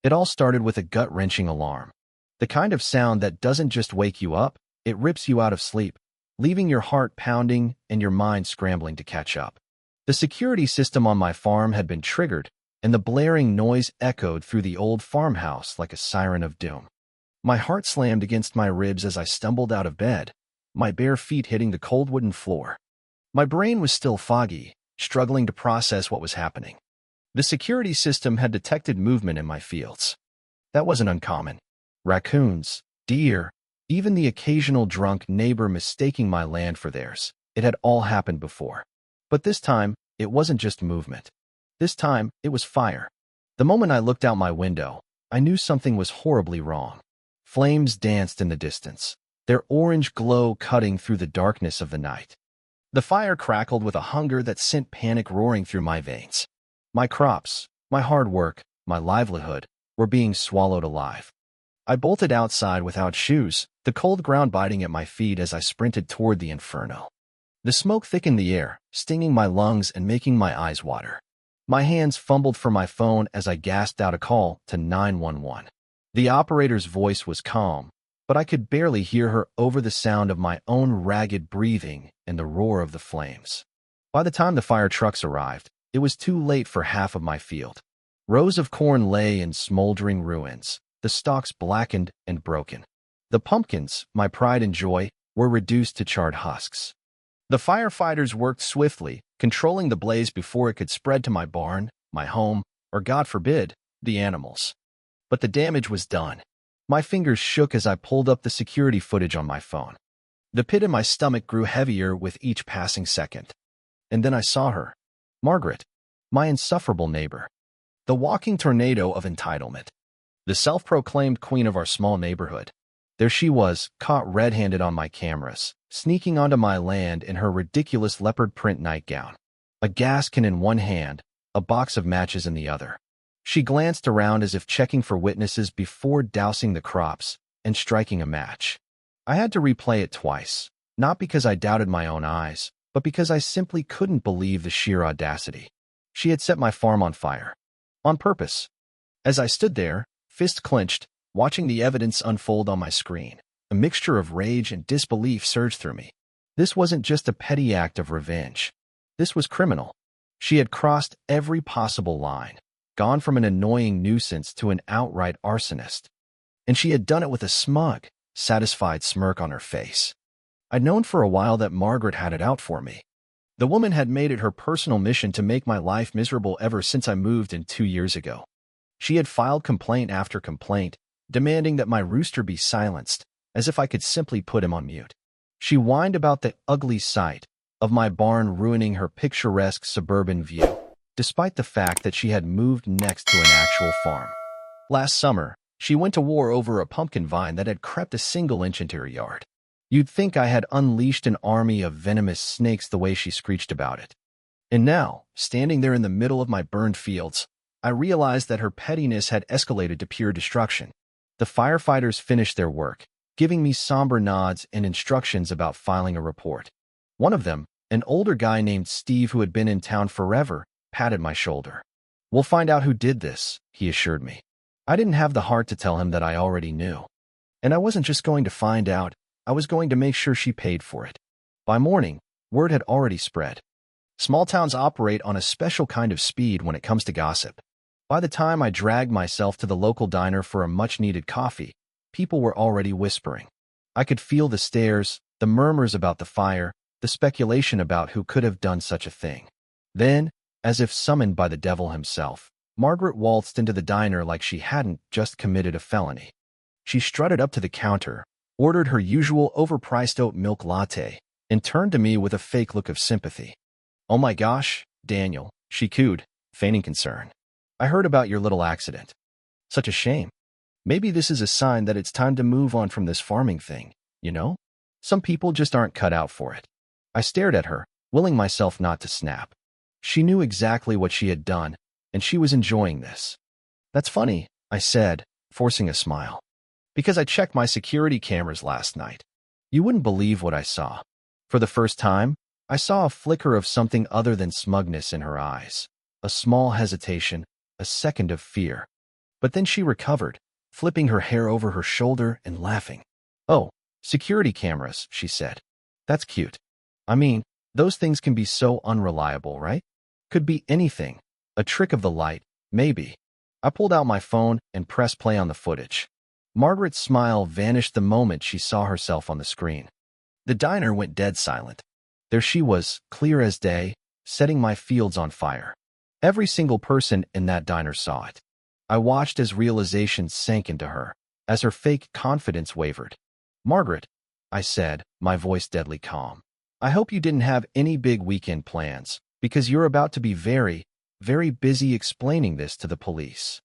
It all started with a gut-wrenching alarm. The kind of sound that doesn't just wake you up, it rips you out of sleep, leaving your heart pounding and your mind scrambling to catch up. The security system on my farm had been triggered, and the blaring noise echoed through the old farmhouse like a siren of doom. My heart slammed against my ribs as I stumbled out of bed, my bare feet hitting the cold wooden floor. My brain was still foggy, struggling to process what was happening. The security system had detected movement in my fields. That wasn't uncommon. Raccoons, deer, even the occasional drunk neighbor mistaking my land for theirs. It had all happened before. But this time, it wasn't just movement. This time, it was fire. The moment I looked out my window, I knew something was horribly wrong. Flames danced in the distance, their orange glow cutting through the darkness of the night. The fire crackled with a hunger that sent panic roaring through my veins. My crops, my hard work, my livelihood, were being swallowed alive. I bolted outside without shoes, the cold ground biting at my feet as I sprinted toward the inferno. The smoke thickened the air, stinging my lungs and making my eyes water. My hands fumbled for my phone as I gasped out a call to 911. The operator's voice was calm, but I could barely hear her over the sound of my own ragged breathing and the roar of the flames. By the time the fire trucks arrived, it was too late for half of my field. Rows of corn lay in smoldering ruins, the stalks blackened and broken. The pumpkins, my pride and joy, were reduced to charred husks. The firefighters worked swiftly, controlling the blaze before it could spread to my barn, my home, or God forbid, the animals. But the damage was done. My fingers shook as I pulled up the security footage on my phone. The pit in my stomach grew heavier with each passing second. And then I saw her. Margaret, my insufferable neighbor. The walking tornado of entitlement. The self-proclaimed queen of our small neighborhood. There she was, caught red-handed on my cameras, sneaking onto my land in her ridiculous leopard print nightgown. A gas can in one hand, a box of matches in the other. She glanced around as if checking for witnesses before dousing the crops and striking a match. I had to replay it twice, not because I doubted my own eyes, but because I simply couldn't believe the sheer audacity. She had set my farm on fire. On purpose. As I stood there, fist clenched, watching the evidence unfold on my screen, a mixture of rage and disbelief surged through me. This wasn't just a petty act of revenge. This was criminal. She had crossed every possible line, gone from an annoying nuisance to an outright arsonist. And she had done it with a smug, satisfied smirk on her face. I'd known for a while that Margaret had it out for me. The woman had made it her personal mission to make my life miserable ever since I moved in 2 years ago. She had filed complaint after complaint, demanding that my rooster be silenced, as if I could simply put him on mute. She whined about the ugly sight of my barn ruining her picturesque suburban view, despite the fact that she had moved next to an actual farm. Last summer, she went to war over a pumpkin vine that had crept a single inch into her yard. You'd think I had unleashed an army of venomous snakes the way she screeched about it. And now, standing there in the middle of my burned fields, I realized that her pettiness had escalated to pure destruction. The firefighters finished their work, giving me somber nods and instructions about filing a report. One of them, an older guy named Steve who had been in town forever, patted my shoulder. "We'll find out who did this," he assured me. I didn't have the heart to tell him that I already knew. And I wasn't just going to find out, I was going to make sure she paid for it. By morning, word had already spread. Small towns operate on a special kind of speed when it comes to gossip. By the time I dragged myself to the local diner for a much-needed coffee, people were already whispering. I could feel the stares, the murmurs about the fire, the speculation about who could have done such a thing. Then, as if summoned by the devil himself, Margaret waltzed into the diner like she hadn't just committed a felony. She strutted up to the counter, ordered her usual overpriced oat milk latte, and turned to me with a fake look of sympathy. "Oh my gosh, Daniel," she cooed, feigning concern. "I heard about your little accident. Such a shame. Maybe this is a sign that it's time to move on from this farming thing, you know? Some people just aren't cut out for it." I stared at her, willing myself not to snap. She knew exactly what she had done, and she was enjoying this. "That's funny," I said, forcing a smile. "Because I checked my security cameras last night. You wouldn't believe what I saw. For the first time, I saw a flicker of something other than smugness in her eyes. A small hesitation, a second of fear. But then she recovered, flipping her hair over her shoulder and laughing. "Oh, security cameras," she said. "That's cute. I mean, those things can be so unreliable, right? Could be anything. A trick of the light, maybe." I pulled out my phone and pressed play on the footage. Margaret's smile vanished the moment she saw herself on the screen. The diner went dead silent. There she was, clear as day, setting my fields on fire. Every single person in that diner saw it. I watched as realization sank into her, as her fake confidence wavered. "Margaret," I said, my voice deadly calm, "I hope you didn't have any big weekend plans, because you're about to be very, very busy explaining this to the police."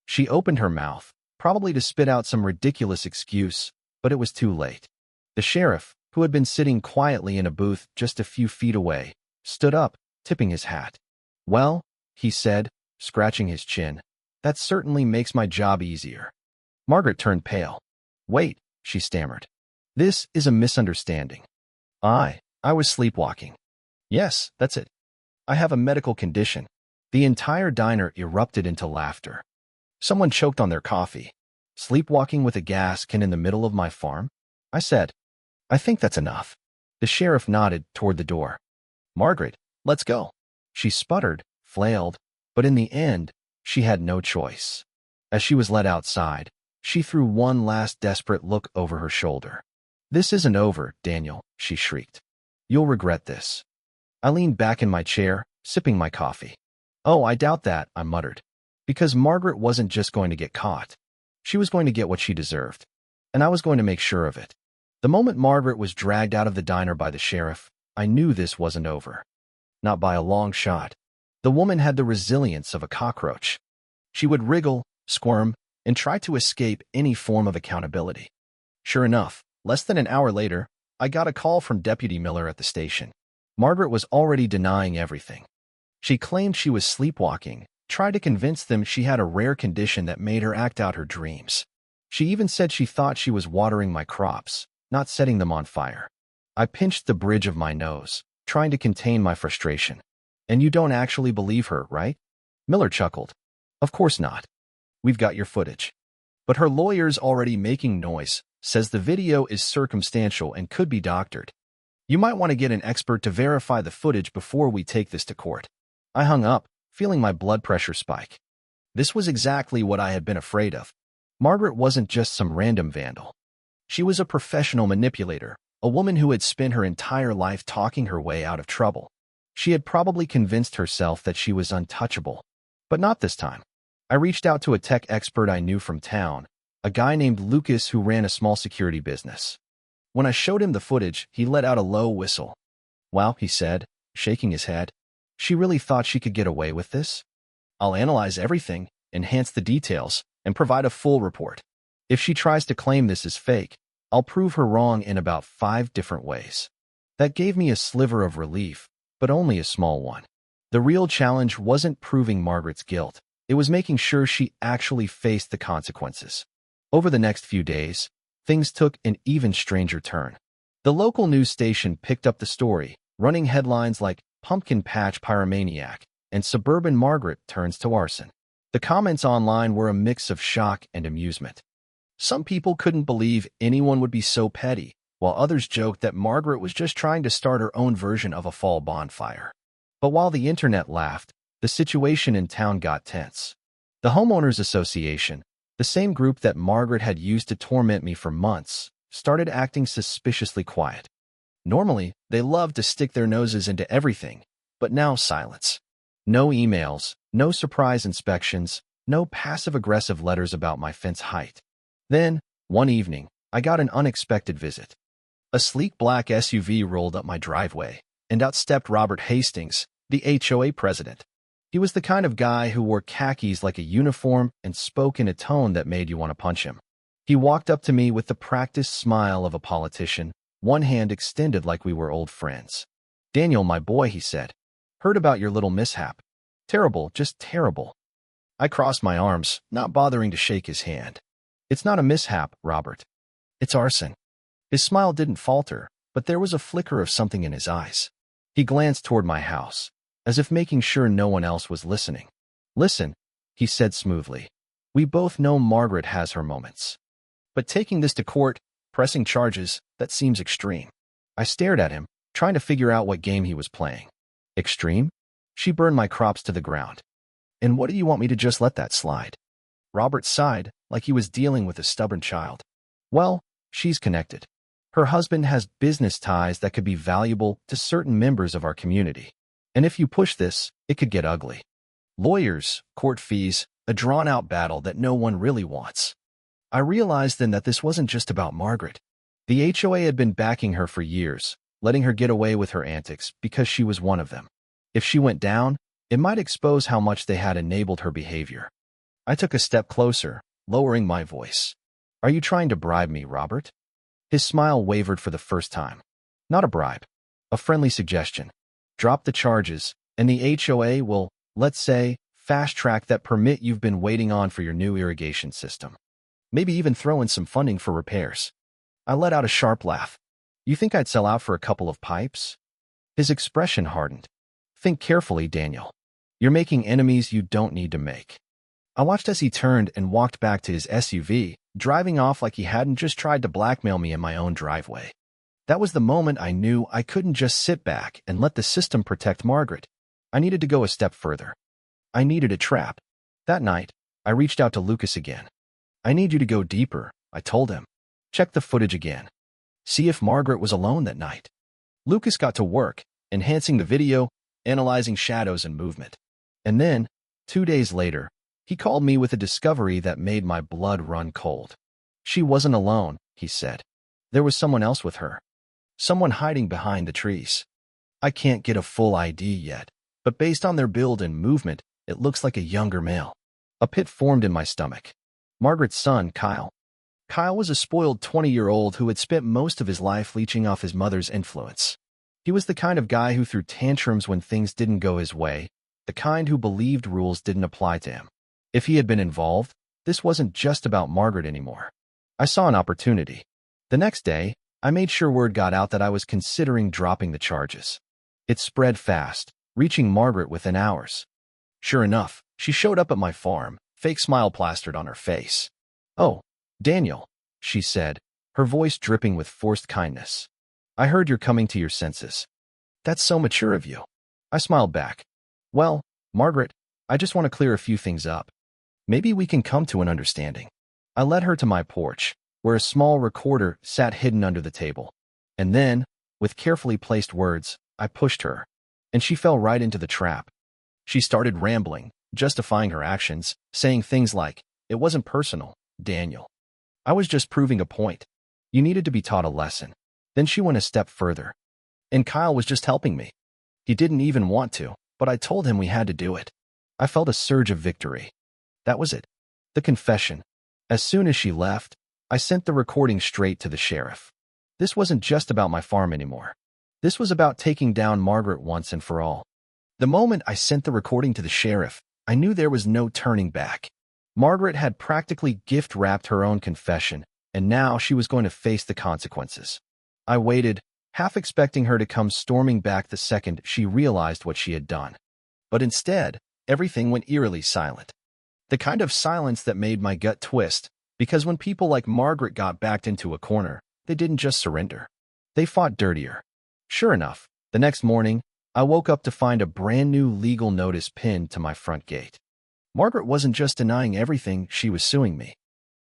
She opened her mouth, probably to spit out some ridiculous excuse, but it was too late. The sheriff, who had been sitting quietly in a booth just a few feet away, stood up, tipping his hat. "Well," he said, scratching his chin, "that certainly makes my job easier." Margaret turned pale. "Wait," she stammered. "This is a misunderstanding. I was sleepwalking." "Yes, that's it. I have a medical condition." The entire diner erupted into laughter. Someone choked on their coffee. "Sleepwalking with a gas can in the middle of my farm?" I said. "I think that's enough." The sheriff nodded toward the door. "Margaret, let's go." She sputtered, flailed, but in the end, she had no choice. As she was led outside, she threw one last desperate look over her shoulder. "This isn't over, Daniel," she shrieked. "You'll regret this." I leaned back in my chair, sipping my coffee. "Oh, I doubt that," I muttered. Because Margaret wasn't just going to get caught. She was going to get what she deserved. And I was going to make sure of it. The moment Margaret was dragged out of the diner by the sheriff, I knew this wasn't over. Not by a long shot. The woman had the resilience of a cockroach. She would wriggle, squirm, and try to escape any form of accountability. Sure enough, less than an hour later, I got a call from Deputy Miller at the station. Margaret was already denying everything. She claimed she was sleepwalking, tried to convince them she had a rare condition that made her act out her dreams. She even said she thought she was watering my crops, not setting them on fire. I pinched the bridge of my nose, trying to contain my frustration. "And you don't actually believe her, right?" Miller chuckled. "Of course not. We've got your footage. But her lawyer's already making noise, says the video is circumstantial and could be doctored. You might want to get an expert to verify the footage before we take this to court." I hung up, feeling my blood pressure spike. This was exactly what I had been afraid of. Margaret wasn't just some random vandal. She was a professional manipulator, a woman who had spent her entire life talking her way out of trouble. She had probably convinced herself that she was untouchable. But not this time. I reached out to a tech expert I knew from town, a guy named Lucas who ran a small security business. When I showed him the footage, he let out a low whistle. "Wow," he said, shaking his head. "She really thought she could get away with this? I'll analyze everything, enhance the details, and provide a full report. If she tries to claim this is fake, I'll prove her wrong in about 5 different ways." That gave me a sliver of relief, but only a small one. The real challenge wasn't proving Margaret's guilt. It was making sure she actually faced the consequences. Over the next few days, things took an even stranger turn. The local news station picked up the story, running headlines like "Pumpkin Patch Pyromaniac" and "Suburban Margaret Turns to Arson." The comments online were a mix of shock and amusement. Some people couldn't believe anyone would be so petty, while others joked that Margaret was just trying to start her own version of a fall bonfire. But while the internet laughed, the situation in town got tense. The Homeowners Association, the same group that Margaret had used to torment me for months, started acting suspiciously quiet. Normally, they loved to stick their noses into everything, but now silence. No emails, no surprise inspections, no passive-aggressive letters about my fence height. Then, one evening, I got an unexpected visit. A sleek black SUV rolled up my driveway, and out stepped Robert Hastings, the HOA president. He was the kind of guy who wore khakis like a uniform and spoke in a tone that made you want to punch him. He walked up to me with the practiced smile of a politician, one hand extended like we were old friends. "Daniel, my boy," he said. "Heard about your little mishap. Terrible, just terrible." I crossed my arms, not bothering to shake his hand. "It's not a mishap, Robert. It's arson." His smile didn't falter, but there was a flicker of something in his eyes. He glanced toward my house, as if making sure no one else was listening. "Listen," he said smoothly. We both know Margaret has her moments. But taking this to court, pressing charges, that seems extreme. I stared at him, trying to figure out what game he was playing. Extreme? She burned my crops to the ground. And what do you want me to just let that slide? Robert sighed, like he was dealing with a stubborn child. Well, she's connected. Her husband has business ties that could be valuable to certain members of our community. And if you push this, it could get ugly. Lawyers, court fees, a drawn-out battle that no one really wants. I realized then that this wasn't just about Margaret. The HOA had been backing her for years, letting her get away with her antics because she was one of them. If she went down, it might expose how much they had enabled her behavior. I took a step closer, lowering my voice. Are you trying to bribe me, Robert? His smile wavered for the first time. Not a bribe. A friendly suggestion. Drop the charges, and the HOA will, let's say, fast-track that permit you've been waiting on for your new irrigation system. Maybe even throw in some funding for repairs. I let out a sharp laugh. You think I'd sell out for a couple of pipes? His expression hardened. Think carefully, Daniel. You're making enemies you don't need to make. I watched as he turned and walked back to his SUV, driving off like he hadn't just tried to blackmail me in my own driveway. That was the moment I knew I couldn't just sit back and let the system protect Margaret. I needed to go a step further. I needed a trap. That night, I reached out to Lucas again. I need you to go deeper, I told him. Check the footage again. See if Margaret was alone that night. Lucas got to work, enhancing the video, analyzing shadows and movement. And then, 2 days later, he called me with a discovery that made my blood run cold. She wasn't alone, he said. There was someone else with her. Someone hiding behind the trees. I can't get a full ID yet, but based on their build and movement, it looks like a younger male. A pit formed in my stomach. Margaret's son, Kyle. Kyle was a spoiled 20-year-old who had spent most of his life leeching off his mother's influence. He was the kind of guy who threw tantrums when things didn't go his way, the kind who believed rules didn't apply to him. If he had been involved, this wasn't just about Margaret anymore. I saw an opportunity. The next day, I made sure word got out that I was considering dropping the charges. It spread fast, reaching Margaret within hours. Sure enough, she showed up at my farm, fake smile plastered on her face. Oh, Daniel, she said, her voice dripping with forced kindness. I heard you're coming to your senses. That's so mature of you. I smiled back. Well, Margaret, I just want to clear a few things up. Maybe we can come to an understanding. I led her to my porch, where a small recorder sat hidden under the table. And then, with carefully placed words, I pushed her, and she fell right into the trap. She started rambling, justifying her actions, saying things like, "It wasn't personal, Daniel. I was just proving a point. You needed to be taught a lesson." Then she went a step further. And Kyle was just helping me. He didn't even want to, but I told him we had to do it. I felt a surge of victory. That was it. The confession. As soon as she left, I sent the recording straight to the sheriff. This wasn't just about my farm anymore. This was about taking down Margaret once and for all. The moment I sent the recording to the sheriff, I knew there was no turning back. Margaret had practically gift-wrapped her own confession, and now she was going to face the consequences. I waited, half expecting her to come storming back the second she realized what she had done. But instead, everything went eerily silent. The kind of silence that made my gut twist, because when people like Margaret got backed into a corner, they didn't just surrender. They fought dirtier. Sure enough, the next morning, I woke up to find a brand new legal notice pinned to my front gate. Margaret wasn't just denying everything, she was suing me.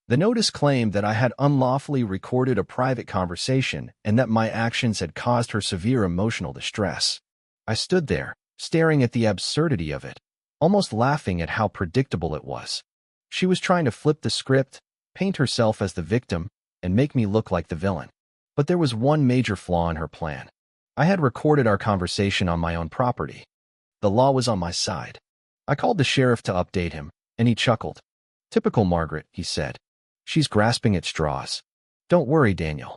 The notice claimed that I had unlawfully recorded a private conversation and that my actions had caused her severe emotional distress. I stood there, staring at the absurdity of it, almost laughing at how predictable it was. She was trying to flip the script, paint herself as the victim, and make me look like the villain. But there was one major flaw in her plan. I had recorded our conversation on my own property. The law was on my side. I called the sheriff to update him, and he chuckled. "Typical Margaret," he said. "She's grasping at straws. Don't worry, Daniel.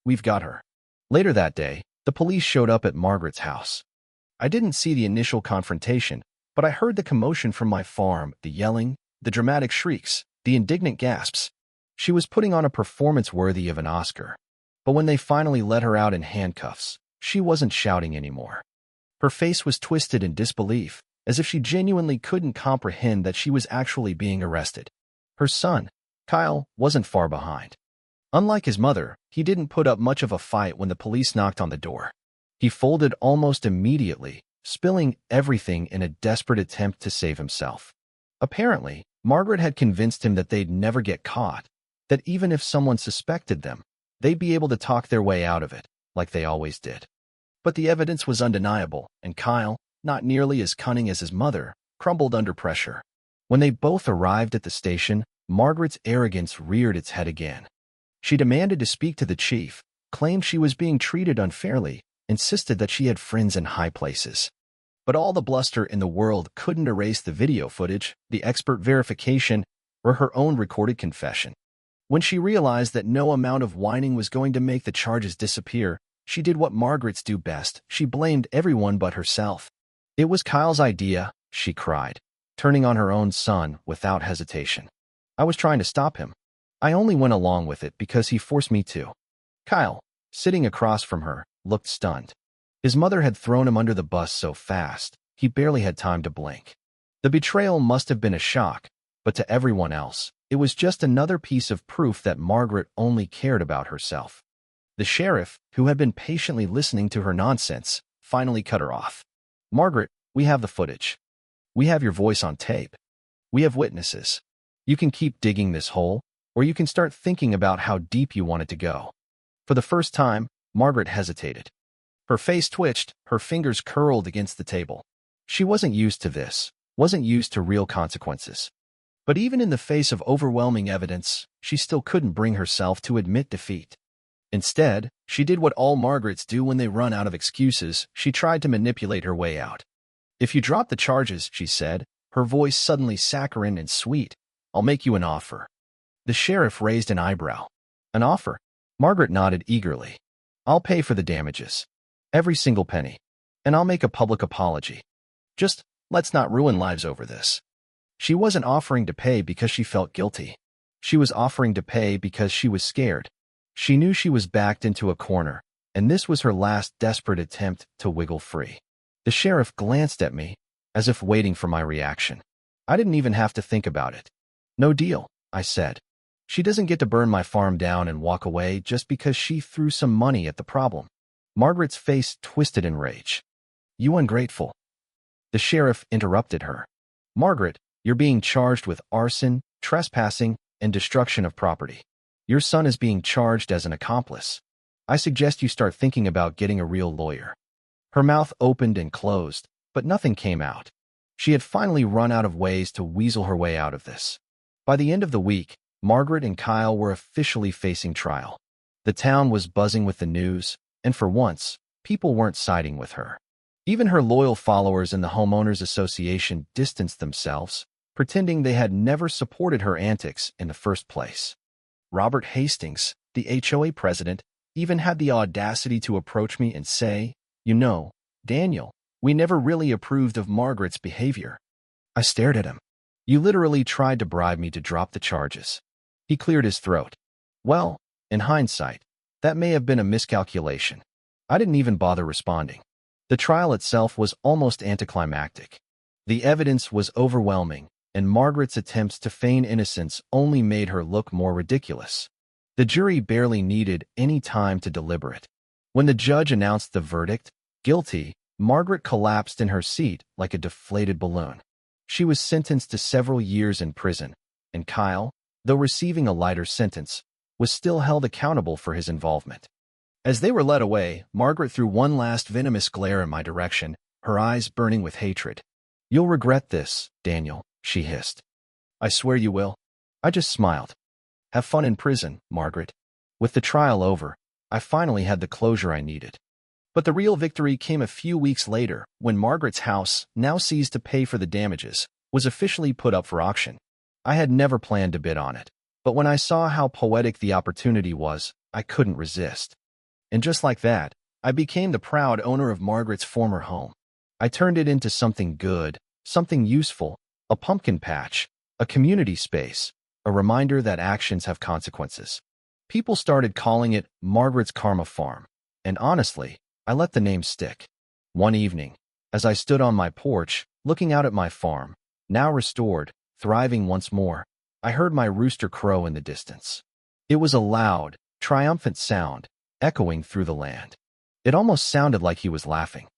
We've got her." Later that day, the police showed up at Margaret's house. I didn't see the initial confrontation, but I heard the commotion from my farm, the yelling, the dramatic shrieks, the indignant gasps. She was putting on a performance worthy of an Oscar. But when they finally let her out in handcuffs, she wasn't shouting anymore. Her face was twisted in disbelief, as if she genuinely couldn't comprehend that she was actually being arrested. Her son, Kyle, wasn't far behind. Unlike his mother, he didn't put up much of a fight when the police knocked on the door. He folded almost immediately, spilling everything in a desperate attempt to save himself. Apparently, Margaret had convinced him that they'd never get caught, that even if someone suspected them, they'd be able to talk their way out of it, like they always did. But the evidence was undeniable, and Kyle, not nearly as cunning as his mother, crumbled under pressure. When they both arrived at the station, Margaret's arrogance reared its head again. She demanded to speak to the chief, claimed she was being treated unfairly, insisted that she had friends in high places. But all the bluster in the world couldn't erase the video footage, the expert verification, or her own recorded confession. When she realized that no amount of whining was going to make the charges disappear, she did what Margarets do best. She blamed everyone but herself. It was Kyle's idea, she cried, turning on her own son without hesitation. I was trying to stop him. I only went along with it because he forced me to. Kyle, sitting across from her, looked stunned. His mother had thrown him under the bus so fast, he barely had time to blink. The betrayal must have been a shock, but to everyone else, it was just another piece of proof that Margaret only cared about herself. The sheriff, who had been patiently listening to her nonsense, finally cut her off. Margaret, we have the footage. We have your voice on tape. We have witnesses. You can keep digging this hole, or you can start thinking about how deep you want it to go. For the first time, Margaret hesitated. Her face twitched, her fingers curled against the table. She wasn't used to this, wasn't used to real consequences. But even in the face of overwhelming evidence, she still couldn't bring herself to admit defeat. Instead, she did what all Margarets do when they run out of excuses. She tried to manipulate her way out. If you drop the charges, she said, her voice suddenly saccharine and sweet, I'll make you an offer. The sheriff raised an eyebrow. An offer? Margaret nodded eagerly. I'll pay for the damages. Every single penny. And I'll make a public apology. Just, let's not ruin lives over this. She wasn't offering to pay because she felt guilty. She was offering to pay because she was scared. She knew she was backed into a corner, and this was her last desperate attempt to wiggle free. The sheriff glanced at me, as if waiting for my reaction. I didn't even have to think about it. No deal, I said. She doesn't get to burn my farm down and walk away just because she threw some money at the problem. Margaret's face twisted in rage. You ungrateful. The sheriff interrupted her. Margaret, you're being charged with arson, trespassing, and destruction of property. Your son is being charged as an accomplice. I suggest you start thinking about getting a real lawyer. Her mouth opened and closed, but nothing came out. She had finally run out of ways to weasel her way out of this. By the end of the week, Margaret and Kyle were officially facing trial. The town was buzzing with the news, and for once, people weren't siding with her. Even her loyal followers in the homeowners association distanced themselves, pretending they had never supported her antics in the first place. Robert Hastings, the HOA president, even had the audacity to approach me and say, You know, Daniel, we never really approved of Margaret's behavior. I stared at him. You literally tried to bribe me to drop the charges. He cleared his throat. Well, in hindsight, that may have been a miscalculation. I didn't even bother responding. The trial itself was almost anticlimactic. The evidence was overwhelming, and Margaret's attempts to feign innocence only made her look more ridiculous. The jury barely needed any time to deliberate. When the judge announced the verdict, guilty, Margaret collapsed in her seat like a deflated balloon. She was sentenced to several years in prison, and Kyle, though receiving a lighter sentence, was still held accountable for his involvement. As they were led away, Margaret threw one last venomous glare in my direction, her eyes burning with hatred. You'll regret this, Daniel, she hissed. I swear you will. I just smiled. Have fun in prison, Margaret. With the trial over, I finally had the closure I needed. But the real victory came a few weeks later when Margaret's house, now seized to pay for the damages, was officially put up for auction. I had never planned to bid on it, but when I saw how poetic the opportunity was, I couldn't resist. And just like that, I became the proud owner of Margaret's former home. I turned it into something good, something useful, a pumpkin patch, a community space, a reminder that actions have consequences. People started calling it Margaret's Karma Farm, and honestly, I let the name stick. One evening, as I stood on my porch, looking out at my farm, now restored, thriving once more, I heard my rooster crow in the distance. It was a loud, triumphant sound, echoing through the land. It almost sounded like he was laughing.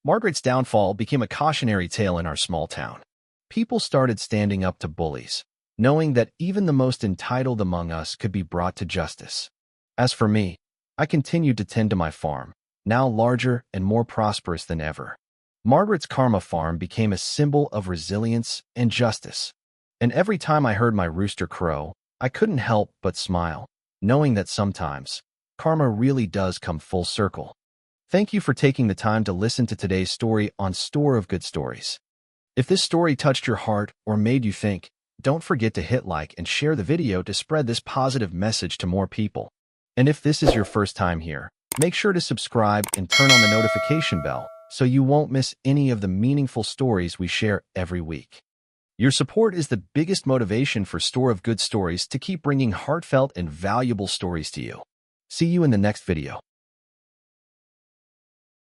Margaret's downfall became a cautionary tale in our small town. People started standing up to bullies, knowing that even the most entitled among us could be brought to justice. As for me, I continued to tend to my farm, now larger and more prosperous than ever. Margaret's Karma farm became a symbol of resilience and justice. And every time I heard my rooster crow, I couldn't help but smile, knowing that sometimes karma really does come full circle. Thank you for taking the time to listen to today's story on Store of Good Stories. If this story touched your heart or made you think, don't forget to hit like and share the video to spread this positive message to more people. And if this is your first time here, make sure to subscribe and turn on the notification bell so you won't miss any of the meaningful stories we share every week. Your support is the biggest motivation for Store of Good Stories to keep bringing heartfelt and valuable stories to you. See you in the next video.